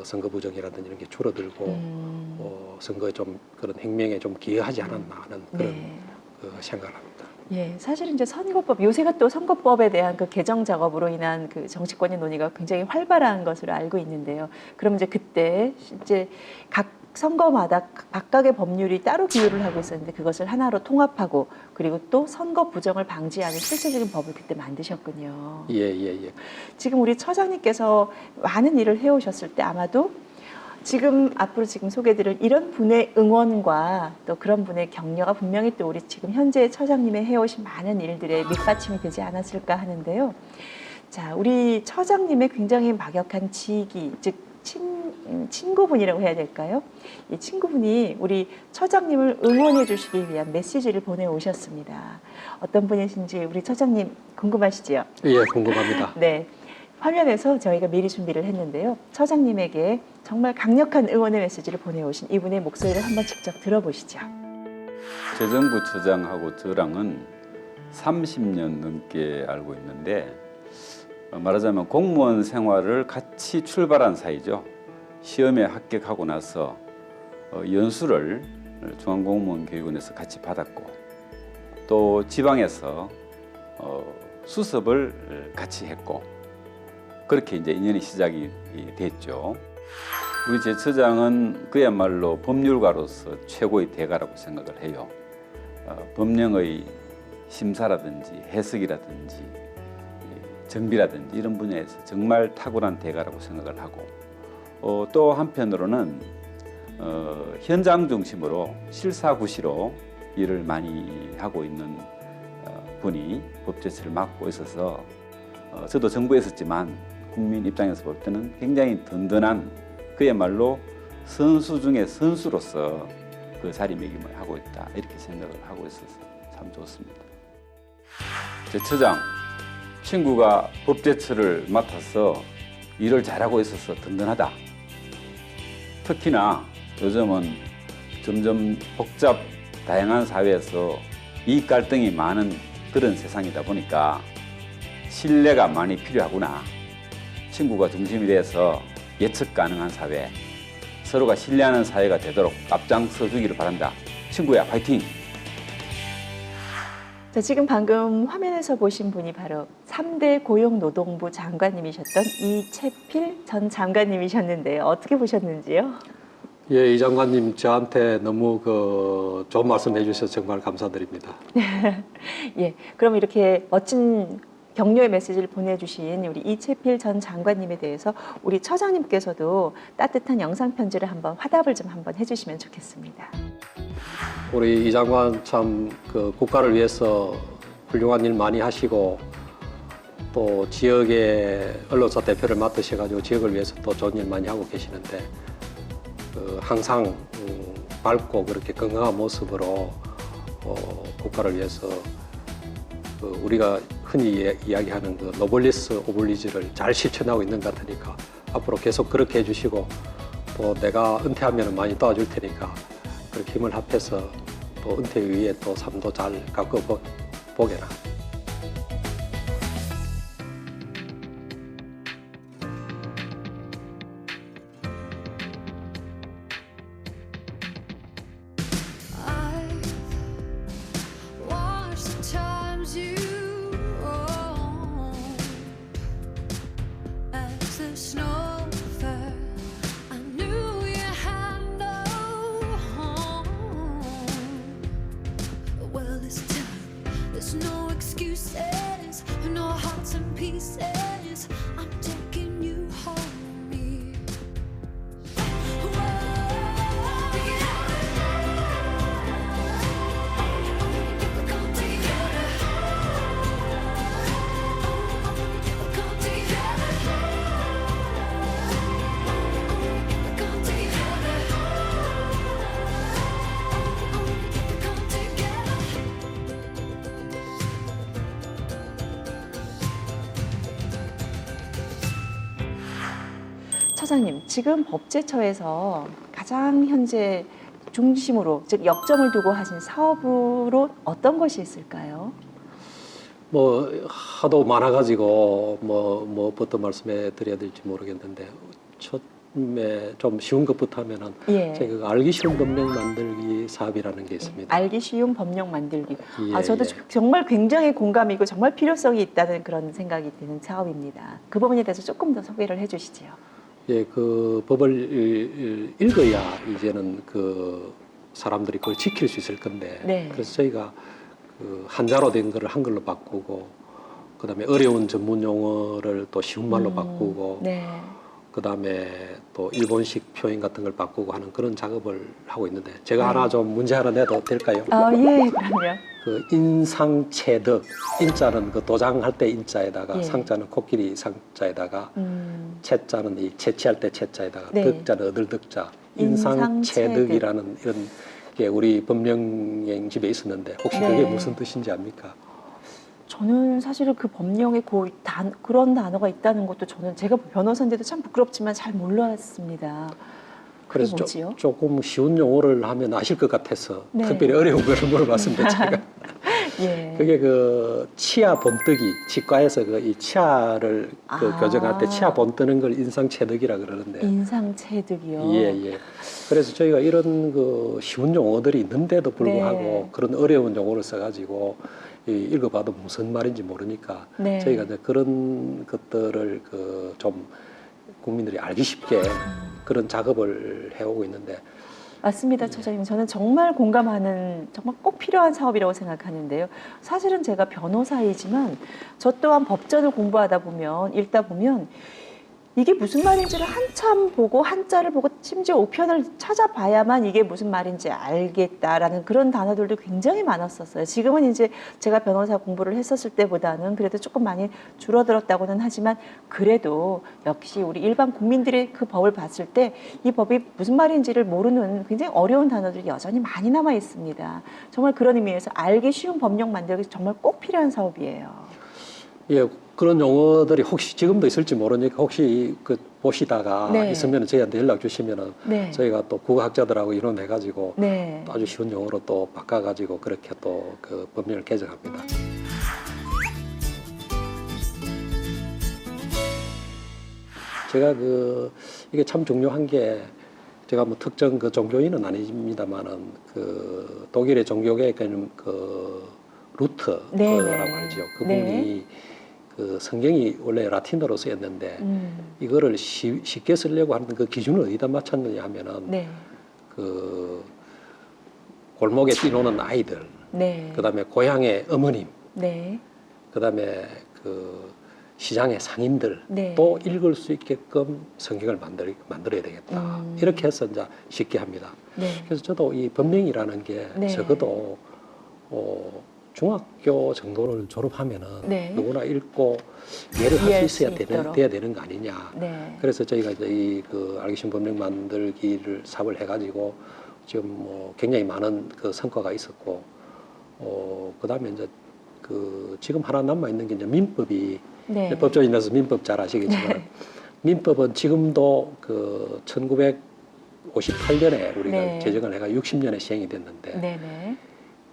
선거 부정이라든지 이런 게 줄어들고 선거에 좀 그런 혁명에 좀 기여하지 않았나 하는 그런 네. 그 생각을 합니다. 예, 사실 이제 선거법 요새가 또 선거법에 대한 그 개정 작업으로 인한 그 정치권의 논의가 굉장히 활발한 것으로 알고 있는데요. 그럼 이제 그때 이제 각 선거마다 각각의 법률이 따로 기율을 하고 있었는데 그것을 하나로 통합하고 그리고 또 선거 부정을 방지하는 실질적인 법을 그때 만드셨군요. 예. 지금 우리 처장님께서 많은 일을 해오셨을 때 아마도 지금 앞으로 지금 소개드릴 이런 분의 응원과 또 그런 분의 격려가 분명히 또 우리 지금 현재 처장님의 해오신 많은 일들의 밑받침이 되지 않았을까 하는데요. 자, 우리 처장님의 굉장히 막역한 지기, 즉 친구분이라고 해야 될까요? 이 친구분이 우리 처장님을 응원해 주시기 위한 메시지를 보내오셨습니다. 어떤 분이신지 우리 처장님 궁금하시죠? 예, 궁금합니다. 네. 화면에서 저희가 미리 준비를 했는데요. 처장님에게 정말 강력한 응원의 메시지를 보내오신 이분의 목소리를 한번 직접 들어보시죠. 재정부 처장하고 저랑은 30년 넘게 알고 있는데 말하자면 공무원 생활을 같이 출발한 사이죠. 시험에 합격하고 나서 연수를 중앙공무원교육원에서 같이 받았고 또 지방에서 수습을 같이 했고 그렇게 이제 인연이 시작이 됐죠. 우리 제 처장은 그야말로 법률가로서 최고의 대가라고 생각을 해요. 법령의 심사라든지 해석이라든지 정비라든지 이런 분야에서 정말 탁월한 대가라고 생각을 하고 또 한편으로는 현장 중심으로 실사구시로 일을 많이 하고 있는 분이 법제처를 맡고 있어서 저도 정부에 있었지만 국민 입장에서 볼 때는 굉장히 든든한 그야말로 선수 중에 선수로서 그 자리매김을 하고 있다 이렇게 생각을 하고 있어서 참 좋습니다. 제 처장 친구가 법제처를 맡아서 일을 잘하고 있어서 든든하다. 특히나 요즘은 점점 복잡 다양한 사회에서 이익 갈등이 많은 그런 세상이다 보니까 신뢰가 많이 필요하구나. 친구가 중심이 돼서 예측 가능한 사회, 서로가 신뢰하는 사회가 되도록 앞장서 주기를 바란다. 친구야, 파이팅! 자, 지금 방금 화면에서 보신 분이 바로 3대 고용노동부 장관님이셨던 이채필 전 장관님이셨는데요. 어떻게 보셨는지요? 예, 이 장관님 저한테 너무 좋은 말씀 해주셔서 정말 감사드립니다. 예, 그럼 이렇게 멋진 격려의 메시지를 보내주신 우리 이채필 전 장관님에 대해서 우리 처장님께서도 따뜻한 영상 편지를 한번 화답을 좀 한번 해주시면 좋겠습니다. 우리 이 장관 참 국가를 위해서 훌륭한 일 많이 하시고 또 지역의 언론사 대표를 맡으셔가지고 지역을 위해서 또 좋은 일 많이 하고 계시는데 항상 밝고 그렇게 건강한 모습으로 국가를 위해서 우리가 흔히 이야기하는 노블리스 오블리주를 잘 실천하고 있는 것 같으니까 앞으로 계속 그렇게 해주시고 또 내가 은퇴하면 많이 도와줄 테니까 그렇게 힘을 합해서 또 은퇴 위에 또 삶도 잘 가꿔 보게나. There's no excuses, no hearts and pieces. I'm taking you home with me. 처장님, 지금 법제처에서 가장 현재 중심으로, 즉 역점을 두고 하신 사업으로 어떤 것이 있을까요? 뭐 하도 많아가지고 뭐부터 말씀해 드려야 될지 모르겠는데 처음에 좀 쉬운 것부터 하면은 예. 제가 알기 쉬운 법령 만들기 사업이라는 게 있습니다. 알기 쉬운 법령 만들기. 예, 저도 예. 정말 굉장히 공감이고 정말 필요성이 있다는 그런 생각이 드는 사업입니다. 그 부분에 대해서 조금 더 소개를 해주시죠. 예, 그 법을 읽어야 이제는 사람들이 그걸 지킬 수 있을 건데 네. 그래서 저희가 한자로 된 거를 한글로 바꾸고 그다음에 어려운 전문 용어를 또 쉬운 말로 바꾸고 네. 그다음에 또 일본식 표현 같은 걸 바꾸고 하는 그런 작업을 하고 있는데 제가 네. 하나 좀 문제 하나 내도 될까요? 예, 그럼요. 인상체득, 인자는 도장할 때 인자에다가 예. 상자는 코끼리 상자에다가 채자는 이 채취할 때 채자에다가 네. 득자는 얻을 득자, 인상체득이라는 이런 게 우리 법령행 집에 있었는데 혹시 네. 그게 무슨 뜻인지 압니까? 저는 사실은 그 법령에 그런 단어가 있다는 것도 제가 변호사인데도 참 부끄럽지만 잘 몰랐습니다. 그게 그래서 뭐지요? 조금 쉬운 용어를 하면 아실 것 같아서 네. 특별히 어려운 걸 물어봤습니다. 제가. 예. 그게 치아 본뜨기, 치과에서 이 치아를 교정할 때 치아 본뜨는 걸 인상체득이라 그러는데. 인상체득이요. 예. 그래서 저희가 이런 쉬운 용어들이 있는데도 불구하고 네. 그런 어려운 용어를 써가지고 읽어봐도 무슨 말인지 모르니까 네. 저희가 이제 그런 것들을 좀 국민들이 알기 쉽게 그런 작업을 해오고 있는데 맞습니다, 처장님. 저는 정말 공감하는 정말 꼭 필요한 사업이라고 생각하는데요. 사실은 제가 변호사이지만 저 또한 법전을 공부하다 보면 읽다 보면 이게 무슨 말인지를 한참 보고 한자를 보고 심지어 우편을 찾아봐야만 이게 무슨 말인지 알겠다라는 그런 단어들도 굉장히 많았었어요. 지금은 이제 제가 변호사 공부를 했었을 때보다는 그래도 조금 많이 줄어들었다고는 하지만 그래도 역시 우리 일반 국민들이 그 법을 봤을 때 이 법이 무슨 말인지를 모르는 굉장히 어려운 단어들이 여전히 많이 남아 있습니다. 정말 그런 의미에서 알기 쉬운 법령 만들기 정말 꼭 필요한 사업이에요. 예, 그런 용어들이 혹시 지금도 있을지 모르니까 혹시 그 보시다가 네. 있으면 저희한테 연락 주시면은 네. 저희가 또 국어학자들하고 이론해가지고 네. 또 아주 쉬운 용어로 또 바꿔가지고 그렇게 또 그 법령을 개정합니다. 제가 이게 참 중요한 게 제가 뭐 특정 그 종교인은 아닙니다만은 그 독일의 종교계에는 그 루터라고 네, 네. 하죠. 그분이 네. 그 성경이 원래 라틴어로 쓰였는데 이거를 쉽게 쓰려고 하는 그 기준을 어디다 맞췄느냐 하면은 네. 그 골목에 뛰노는 아이들, 네. 그다음에 고향의 어머님, 네. 그다음에 그 시장의 상인들 네. 또 읽을 수 있게끔 성경을 만들어야 되겠다. 이렇게 해서 이제 쉽게 합니다. 네. 그래서 저도 이 법령이라는 게 네. 적어도 중학교 정도를 졸업하면은 네. 누구나 읽고 이해를 할 이해할 수 있어야 수 있도록. 돼야 되는 거 아니냐. 네. 그래서 저희가 이제 이 그 알기 쉬운 법령 만들기를 사업을 해가지고 지금 뭐 굉장히 많은 그 성과가 있었고, 그다음에 이제 그 지금 하나 남아 있는 게 이제 민법이 네. 법조인이라서 민법 잘 아시겠지만 네. 민법은 지금도 그 1958년에 우리가 네. 제정을 해가 60년에 시행이 됐는데 네. 네.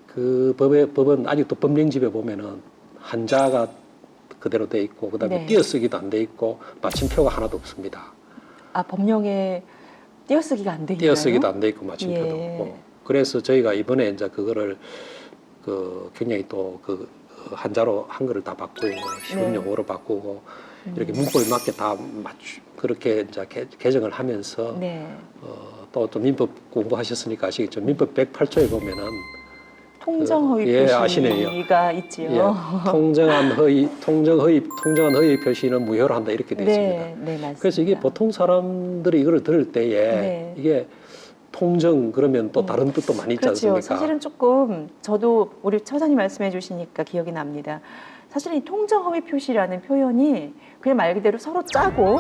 그 법은 아직도 법령집에 보면은 한자가 그대로 돼 있고 그다음에 네. 띄어쓰기도 안 돼 있고 마침표가 하나도 없습니다. 아, 법령에 띄어쓰기가 안 돼 있나요? 띄어쓰기도 안 돼 있고 마침표도 예. 없고. 그래서 저희가 이번에 이제 그거를 그 굉장히 또 그 한자로 한글을 다 바꾸고 쉬운 네. 영어로 바꾸고 이렇게 문법에 맞게 다 그렇게 이제 개정을 하면서 네. 또 민법 공부하셨으니까 아시겠죠. 민법 108조에 보면은 통정허위 예, 표시가 아시네요. 있지요. 예, 통정한 허위 표시는 무효로 한다 이렇게 되어 있습니다. 네, 네, 맞습니다. 그래서 이게 보통 사람들이 이걸 들을 때에 네. 이게 통정 그러면 또 다른 뜻도 많이 있지 그렇죠. 않습니까? 사실은 조금 저도 우리 처장님 말씀해 주시니까 기억이 납니다. 사실 이 통정허위 표시라는 표현이 그냥 말 그대로 서로 짜고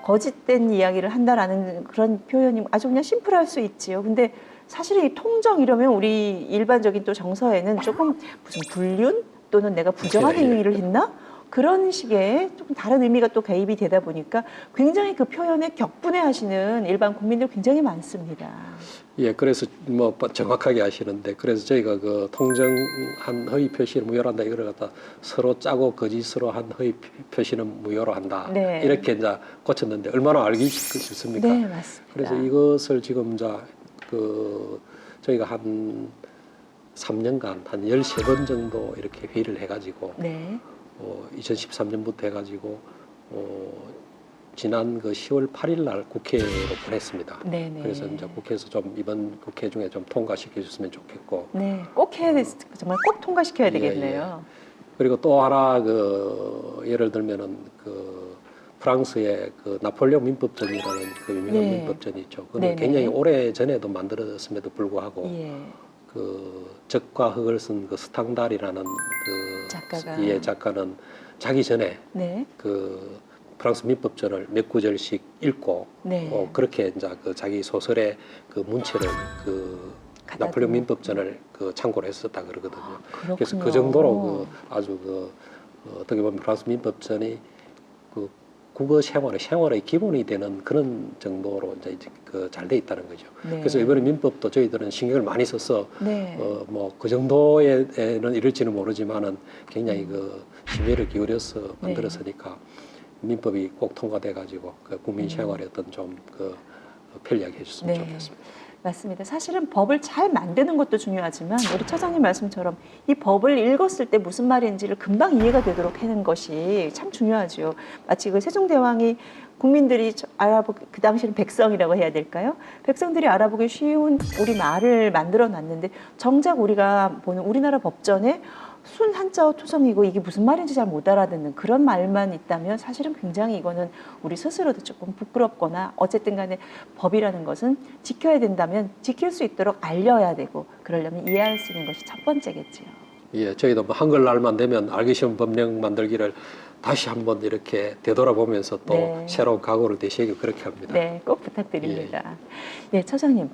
거짓된 이야기를 한다라는 그런 표현이 아주 그냥 심플할 수 있지요. 근데 사실 이 통정 이러면 우리 일반적인 또 정서에는 조금 무슨 불륜 또는 내가 부정한 예, 예. 행위를 했나? 그런 식의 조금 다른 의미가 또 개입이 되다 보니까 굉장히 그 표현에 격분해하시는 일반 국민들 굉장히 많습니다. 예, 그래서 뭐 정확하게 하시는데 그래서 저희가 그 통정한 허위 표시를 무효로 한다 이거를 갖다 서로 짜고 거짓으로 한 허위 표시는 무효로 한다 네. 이렇게 이제 고쳤는데 얼마나 알기 쉽습니까? 네, 맞습니다. 그래서 이것을 지금 이제 그 저희가 한 3년간 한 13번 정도 이렇게 회의를 해가지고 네. 2013년부터 해가지고 지난 그 10월 8일 날 국회로 보냈습니다. 네, 네. 그래서 이제 국회에서 좀 이번 국회 중에 좀 통과시켜 줬으면 좋겠고. 네, 꼭 해야 정말 꼭 통과시켜야 예, 되겠네요. 그리고 또 하나 그 예를 들면은 그 프랑스의 그 나폴레옹 민법전이라는 그 유명한 네. 민법전이 있죠. 그건 네네. 굉장히 오래 전에도 만들어졌음에도 불구하고 예. 그 적과 흑을 쓴 그 스탕달이라는 그 작가가. 예, 작가는 자기 전에 네. 그 프랑스 민법전을 몇 구절씩 읽고 네. 그렇게 이제 그 자기 소설의 그 문체를 그 갖다 나폴레옹 두는. 민법전을 그 참고로 했었다 그러거든요. 그렇군요. 그래서 그 정도로 그 아주 그 어떻게 보면 프랑스 민법전이 그 국어 생활의 기본이 되는 그런 정도로 이제 그 잘 돼 있다는 거죠. 네. 그래서 이번에 민법도 저희들은 신경을 많이 써서 네. 뭐 그 정도에는 이를지는 모르지만은 굉장히 그 심혈을 기울여서 만들었으니까 민법이 꼭 통과돼 가지고 그 국민 생활에 어떤 좀 그 편리하게 해줬으면 네. 좋겠습니다. 맞습니다. 사실은 법을 잘 만드는 것도 중요하지만 우리 처장님 말씀처럼 이 법을 읽었을 때 무슨 말인지를 금방 이해가 되도록 하는 것이 참 중요하죠. 마치 그 세종대왕이 국민들이 그 당시는 백성이라고 해야 될까요? 백성들이 알아보기 쉬운 우리 말을 만들어 놨는데 정작 우리가 보는 우리나라 법전에 순 한자어 토성이고 이게 무슨 말인지 잘 못 알아듣는 그런 말만 있다면 사실은 굉장히 이거는 우리 스스로도 조금 부끄럽거나 어쨌든 간에 법이라는 것은 지켜야 된다면 지킬 수 있도록 알려야 되고 그러려면 이해할 수 있는 것이 첫 번째겠지요. 예, 저희도 뭐 한글날만 되면 알기 쉬운 법령 만들기를 다시 한번 이렇게 되돌아보면서 또 네. 새로운 각오를 되시기 그렇게 합니다. 네, 꼭 부탁드립니다. 네, 처장님.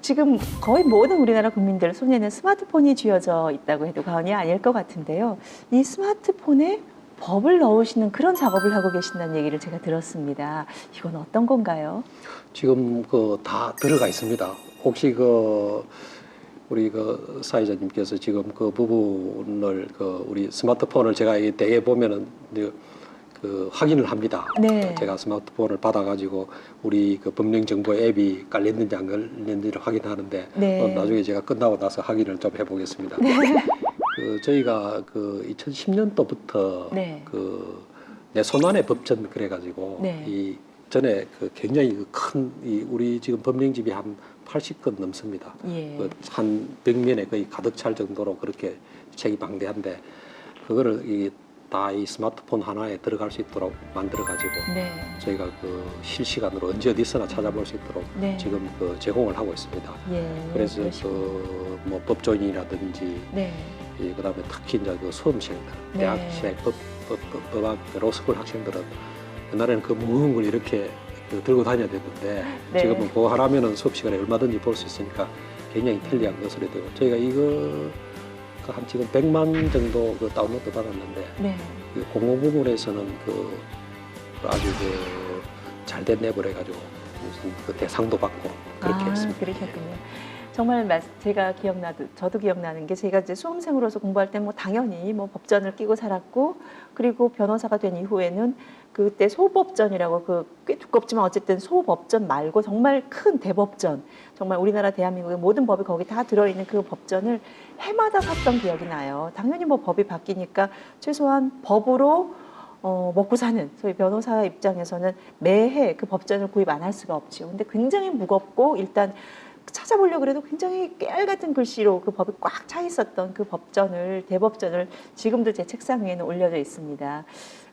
지금 거의 모든 우리나라 국민들 손에는 스마트폰이 쥐어져 있다고 해도 과언이 아닐 것 같은데요. 이 스마트폰에 법을 넣으시는 그런 작업을 하고 계신다는 얘기를 제가 들었습니다. 이건 어떤 건가요? 지금 그 다 들어가 있습니다. 혹시 우리 사회자님께서 지금 그 부분을 우리 스마트폰을 제가 대개 보면은 확인을 합니다. 네. 제가 스마트폰을 받아가지고 우리 법령 정보 앱이 깔렸는지 안 깔렸는지를 확인하는데 네. 나중에 제가 끝나고 나서 확인을 좀 해보겠습니다. 저희가 2010년도부터 네. 내 손안의 법전 그래가지고 네. 이 전에 굉장히 큰 우리 지금 법령집이 한 80건 넘습니다. 예. 한 벽면에 거의 가득 찰 정도로 그렇게 책이 방대한데 그거를 다 이 스마트폰 하나에 들어갈 수 있도록 만들어가지고 네. 저희가 실시간으로 언제 어디서나 찾아볼 수 있도록 네. 지금 제공을 하고 있습니다. 예. 그래서 그러시군요. 뭐 법조인이라든지 네. 그다음에 특히 이제 수험생들, 네. 대학생, 법학 로스쿨 학생들은 옛날에는 무거운 걸 이렇게 들고 다녀야 되는데 네. 지금은 그거 하라면은 수업 시간에 얼마든지 볼 수 있으니까 굉장히 편리한 것으로 되고 저희가 이거 한 지금 100만 정도 다운로드 받았는데 네. 공공 부문에서는 아주 잘된 앱을 해가지고 무슨 대상도 받고 그렇게 했습니다. 그러셨군요. 정말 제가 저도 기억나는 게 제가 이제 수험생으로서 공부할 때 뭐 당연히 뭐 법전을 끼고 살았고 그리고 변호사가 된 이후에는 그때 소법전이라고 꽤 두껍지만 어쨌든 소법전 말고 정말 큰 대법전 정말 우리나라 대한민국의 모든 법이 거기 다 들어있는 그 법전을 해마다 샀던 기억이 나요. 당연히 뭐 법이 바뀌니까 최소한 법으로 먹고 사는 소위 변호사 입장에서는 매해 그 법전을 구입 안 할 수가 없죠. 근데 굉장히 무겁고 일단 찾아보려고 그래도 굉장히 깨알 같은 글씨로 그 법이 꽉 차 있었던 그 대법전을 지금도 제 책상 위에는 올려져 있습니다.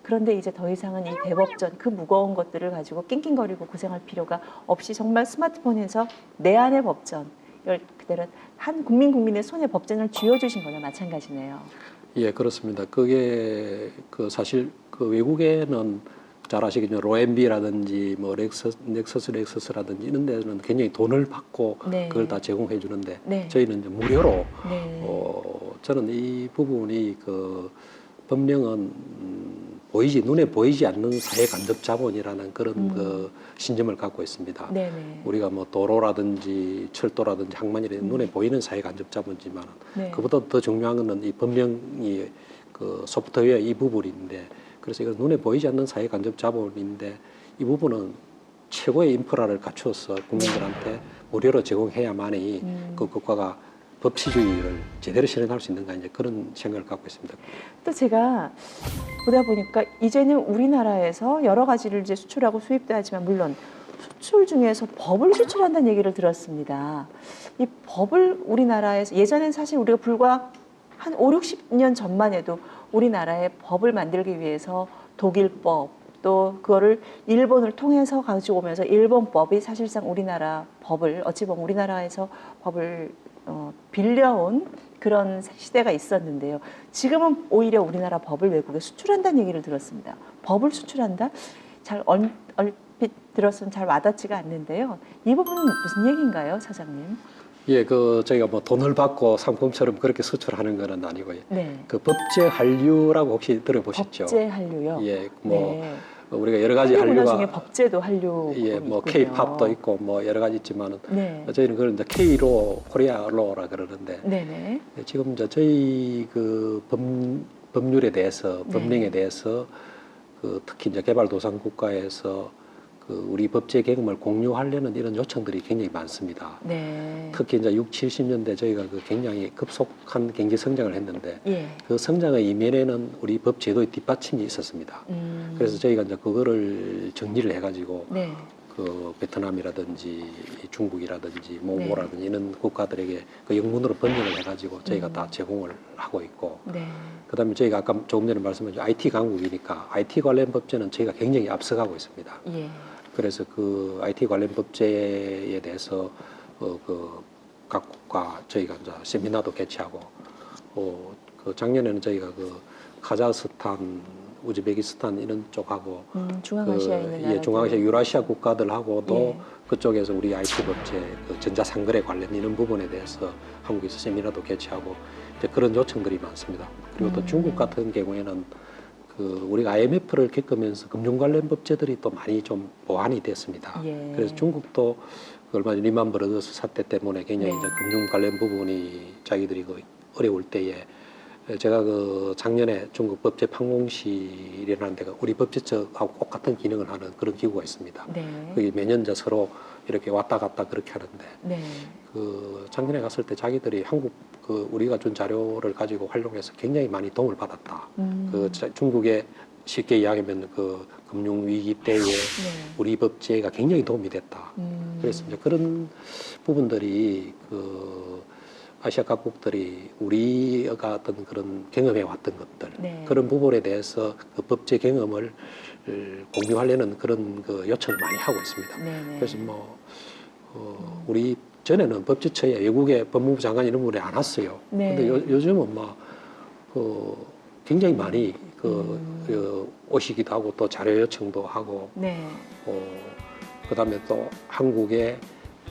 그런데 이제 더 이상은 이 대법전 그 무거운 것들을 가지고 낑낑거리고 고생할 필요가 없이 정말 스마트폰에서 내 안의 법전 그대로 한 국민의 손에 법전을 쥐어주신 거나 마찬가지네요. 예, 그렇습니다. 그게 사실 외국에는 잘 아시겠지만 로엠비라든지 뭐 렉서스라든지 이런 데는 굉장히 돈을 받고 네. 그걸 다 제공해 주는데 네. 저희는 이제 무료로 네. 저는 이 부분이 법령은 눈에 보이지 않는 사회 간접 자본이라는 그런 신념을 갖고 있습니다. 네네. 우리가 뭐 도로라든지 철도라든지 항만이라 눈에 보이는 사회 간접 자본이지만 네. 그보다 더 중요한 것은 이 법령이 소프트웨어 이 부분인데 그래서 이건 눈에 보이지 않는 사회 간접 자본인데 이 부분은 최고의 인프라를 갖추어서 국민들한테 무료로 제공해야만이 그 국가가 법치주의를 제대로 실현할 수 있는가 이제 그런 생각을 갖고 있습니다. 또 제가 보다 보니까 이제는 우리나라에서 여러 가지를 이제 수출하고 수입도 하지만 물론 수출 중에서 법을 수출한다는 얘기를 들었습니다. 이 법을 우리나라에서 예전엔 사실 우리가 불과 한 5, 60년 전만 해도 우리나라의 법을 만들기 위해서 독일법 또 그거를 일본을 통해서 가져오면서 일본법이 사실상 우리나라 법을 어찌 보면 우리나라에서 법을 빌려온 그런 시대가 있었는데요. 지금은 오히려 우리나라 법을 외국에 수출한다는 얘기를 들었습니다. 법을 수출한다? 잘 얼핏 들었으면 잘 와닿지가 않는데요. 이 부분은 무슨 얘기인가요, 사장님? 예, 저희가 뭐 돈을 받고 상품처럼 그렇게 수출하는 건 아니고요. 네. 법제 한류라고 혹시 들어보셨죠? 법제 한류요? 예, 네. 우리가 여러 가지 한류 문화 한류가 중에 법제도 한류 예, 뭐 K-팝도 있고 뭐 여러 가지 있지만은 네. 저희는 그걸 이제 K로 코리아로라 그러는데 네네. 지금 이제 저희 법률에 대해서 네. 법령에 대해서 특히 이제 개발도상 국가에서 그 우리 법제 경험을 공유하려는 이런 요청들이 굉장히 많습니다. 네. 특히 이제 6, 70년대 저희가 그 굉장히 급속한 경제 성장을 했는데 예. 그 성장의 이면에는 우리 법 제도의 뒷받침이 있었습니다. 그래서 저희가 이제 그거를 정리를 해가지고 네. 그 베트남이라든지 중국이라든지 몽골이라든지 이런 국가들에게 그 영문으로 번역을 해가지고 저희가 다 제공을 하고 있고 네. 그다음에 저희가 아까 조금 전에 말씀하신 IT 강국이니까 IT 관련 법제는 저희가 굉장히 앞서가고 있습니다. 예. 그래서 그 IT 관련 법제에 대해서 그 각국과 저희가 이제 세미나도 개최하고 그 작년에는 저희가 그 카자흐스탄, 우즈베키스탄 이런 쪽하고 중앙아시아에 있는 나라들. 중앙아시아, 유라시아 국가들하고도 예. 그쪽에서 우리 IT 법제, 그 전자상거래 관련 이런 부분에 대해서 한국에서 세미나도 개최하고 이제 그런 요청들이 많습니다. 그리고 또 중국 같은 경우에는 그 우리가 IMF를 겪으면서 금융 관련 법제들이 또 많이 좀 보완이 됐습니다. 예. 그래서 중국도 그 얼마 전 리만 브러더스 사태 때문에 굉장히 네. 이제 금융 관련 부분이 자기들이 그 어려울 때에 제가 그 작년에 중국 법제 판공실이라는 데가 우리 법제처하고 똑같은 기능을 하는 그런 기구가 있습니다. 네. 그게 매년 이제 서로 이렇게 왔다 갔다 그렇게 하는데 네. 그 작년에 갔을 때 자기들이 한국 그 우리가 준 자료를 가지고 활용해서 굉장히 많이 도움을 받았다. 그 중국에 쉽게 이야기하면 그 금융 위기 때에 네. 우리 법제가 굉장히 도움이 됐다. 그래서 이제 그런 부분들이 그 아시아 각국들이 우리가 어떤 그런 경험해 왔던 것들 네. 그런 부분에 대해서 그 법제 경험을 공유하려는 그런 그 요청을 많이 하고 있습니다. 네. 그래서 뭐 우리 전에는 법제처에 외국의 법무부 장관 이런 분이 안 왔어요. 네. 근데 요즘은 막 굉장히 많이 오시기도 하고 또 자료 요청도 하고 네. 그다음에 또 한국에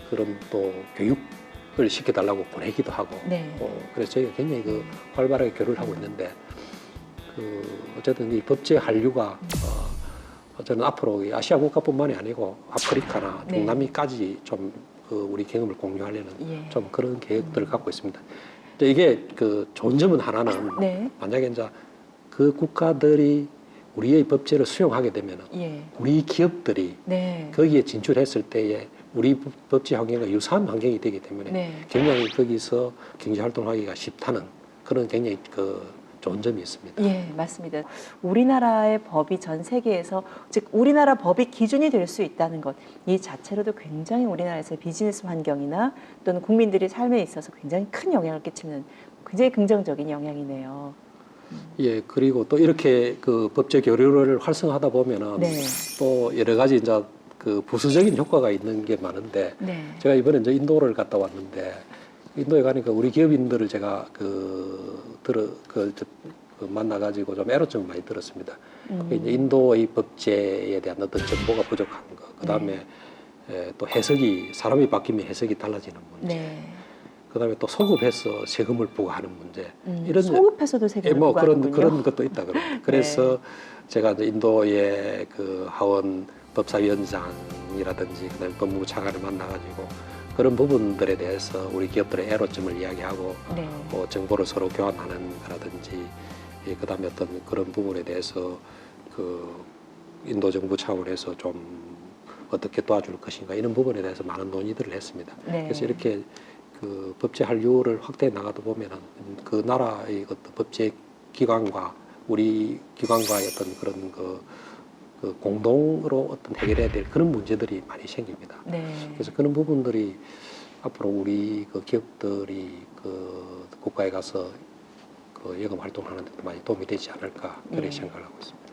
그런 또 교육을 시켜달라고 보내기도 하고 네. 그래서 저희가 굉장히 그 활발하게 교류를 하고 있는데 그 어쨌든 이 법제 한류가 저는 앞으로 이 아시아 국가뿐만이 아니고 아프리카나 네. 중남미까지 좀 그 우리 경험을 공유하려는 예. 좀 그런 계획들을 갖고 있습니다. 근데 이게 그 좋은 점은 하나는 네. 만약에 이제 그 국가들이 우리의 법제를 수용하게 되면은 예. 우리 기업들이 네. 거기에 진출했을 때에 우리 법제 환경과 유사한 환경이 되기 때문에 네. 굉장히 거기서 경제 활동하기가 쉽다는 그런 굉장히 그 좋은 점이 있습니다. 예, 맞습니다. 우리나라의 법이 전 세계에서 즉 우리나라 법이 기준이 될 수 있다는 것 이 자체로도 굉장히 우리나라에서 비즈니스 환경이나 또는 국민들의 삶에 있어서 굉장히 큰 영향을 끼치는 굉장히 긍정적인 영향이네요. 예, 그리고 또 이렇게 그 법제 교류를 활성화하다 보면은 네. 또 여러 가지 이제 그 부수적인 효과가 있는 게 많은데 네. 제가 이번에 이제 인도를 갔다 왔는데 인도에 가니까 우리 기업인들을 제가 만나가지고 좀 애로점을 많이 들었습니다. 이제 인도의 법제에 대한 어떤 정보가 부족한 거, 그 다음에 또 해석이 사람이 바뀌면 해석이 달라지는 문제, 네. 그 다음에 또 소급해서 세금을 부과하는 문제, 이런 소급해서도 세금을 뭐 부과하는군요. 그런 것도 있다 그럽니다. 그래서 제가 이제 인도의 그 하원 법사위원장이라든지 그다음에 법무부 차관을 만나가지고 그런 부분들에 대해서 우리 기업들의 애로점을 이야기하고 네. 정보를 서로 교환하는 거라든지 그다음에 어떤 그런 부분에 대해서 그 인도 정부 차원에서 좀 어떻게 도와줄 것인가 이런 부분에 대해서 많은 논의들을 했습니다. 네. 그래서 이렇게 그 법제 한류를 확대해 나가다 보면은 그 나라의 어떤 법제 기관과 우리 기관과의 어떤 그런 그 공동으로 어떤 해결해야 될 그런 문제들이 많이 생깁니다. 네. 그래서 그런 부분들이 앞으로 우리 그 기업들이 그 국가에 가서 그 영업 활동하는 데 많이 도움이 되지 않을까 그렇게 생각을 하고 있습니다.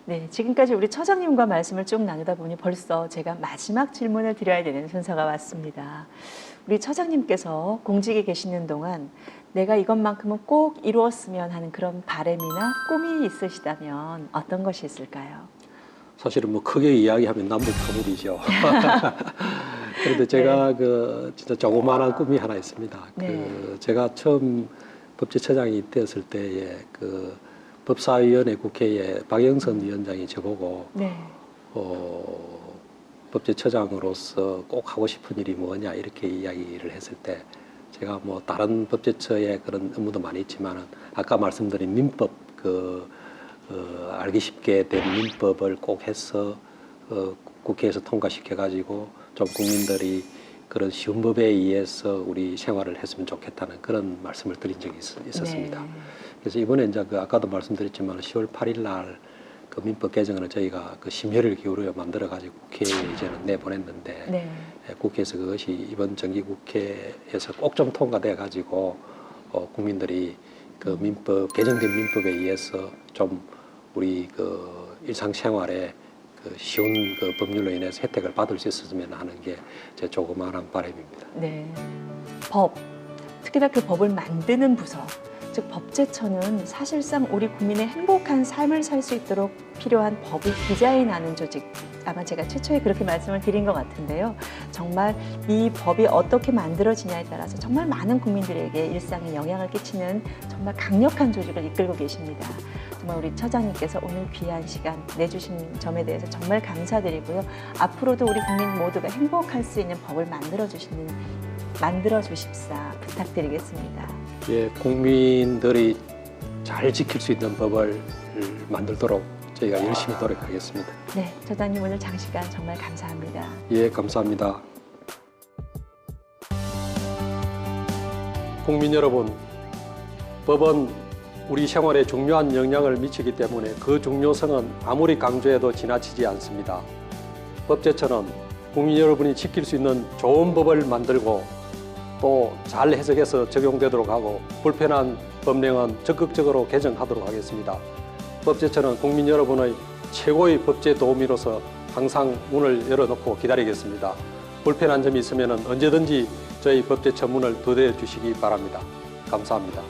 네, 지금까지 우리 처장님과 말씀을 쭉 나누다 보니 벌써 제가 마지막 질문을 드려야 되는 순서가 왔습니다. 우리 처장님께서 공직에 계시는 동안 내가 이것만큼은 꼭 이루었으면 하는 그런 바람이나 꿈이 있으시다면 어떤 것이 있을까요? 사실은 뭐 크게 이야기하면 남북 통일이죠. 그런데 제가 그 진짜 조그마한 꿈이 하나 있습니다. 네. 그 제가 처음 법제처장이 되었을 때에 그 법사위원회 국회에 박영선 위원장이 저보고 네. 법제처장으로서 꼭 하고 싶은 일이 뭐냐 이렇게 이야기를 했을 때 제가 뭐 다른 법제처의 그런 업무도 많이 있지만은 아까 말씀드린 민법 알기 쉽게 된 민법을 꼭 해서 국회에서 통과시켜가지고 좀 국민들이 그런 쉬운 법에 의해서 우리 생활을 했으면 좋겠다는 그런 말씀을 드린 적이 있었습니다. 네. 그래서 이번에 이제 그 아까도 말씀드렸지만 10월 8일 날 그 민법 개정안을 저희가 그 심혈을 기울여 만들어 가지고 국회에 이제는 내보냈는데 네. 국회에서 그것이 이번 정기국회에서 꼭 좀 통과돼 가지고 국민들이 그 민법 개정된 민법에 의해서 좀 우리 그 일상생활에 그 쉬운 그 법률로 인해서 혜택을 받을 수 있었으면 하는 게 제 조그마한 바람입니다. 네. 법, 특히나 그 법을 만드는 부서, 즉 법제처는 사실상 우리 국민의 행복한 삶을 살 수 있도록 필요한 법을 디자인하는 조직. 아마 제가 최초에 그렇게 말씀을 드린 것 같은데요. 정말 이 법이 어떻게 만들어지냐에 따라서 정말 많은 국민들에게 일상에 영향을 끼치는 정말 강력한 조직을 이끌고 계십니다. 정말 우리 처장님께서 오늘 귀한 시간 내주신 점에 대해서 정말 감사드리고요. 앞으로도 우리 국민 모두가 행복할 수 있는 법을 만들어 주십사 부탁드리겠습니다. 예, 국민들이 잘 지킬 수 있는 법을 만들도록 저희가 열심히 노력하겠습니다. 네, 처장님 오늘 장시간 정말 감사합니다. 예, 감사합니다. 국민 여러분, 법은 우리 생활에 중요한 영향을 미치기 때문에 그 중요성은 아무리 강조해도 지나치지 않습니다. 법제처는 국민 여러분이 지킬 수 있는 좋은 법을 만들고 또 잘 해석해서 적용되도록 하고 불편한 법령은 적극적으로 개정하도록 하겠습니다. 법제처는 국민 여러분의 최고의 법제 도우미로서 항상 문을 열어놓고 기다리겠습니다. 불편한 점이 있으면 언제든지 저희 법제처 문을 두드려 주시기 바랍니다. 감사합니다.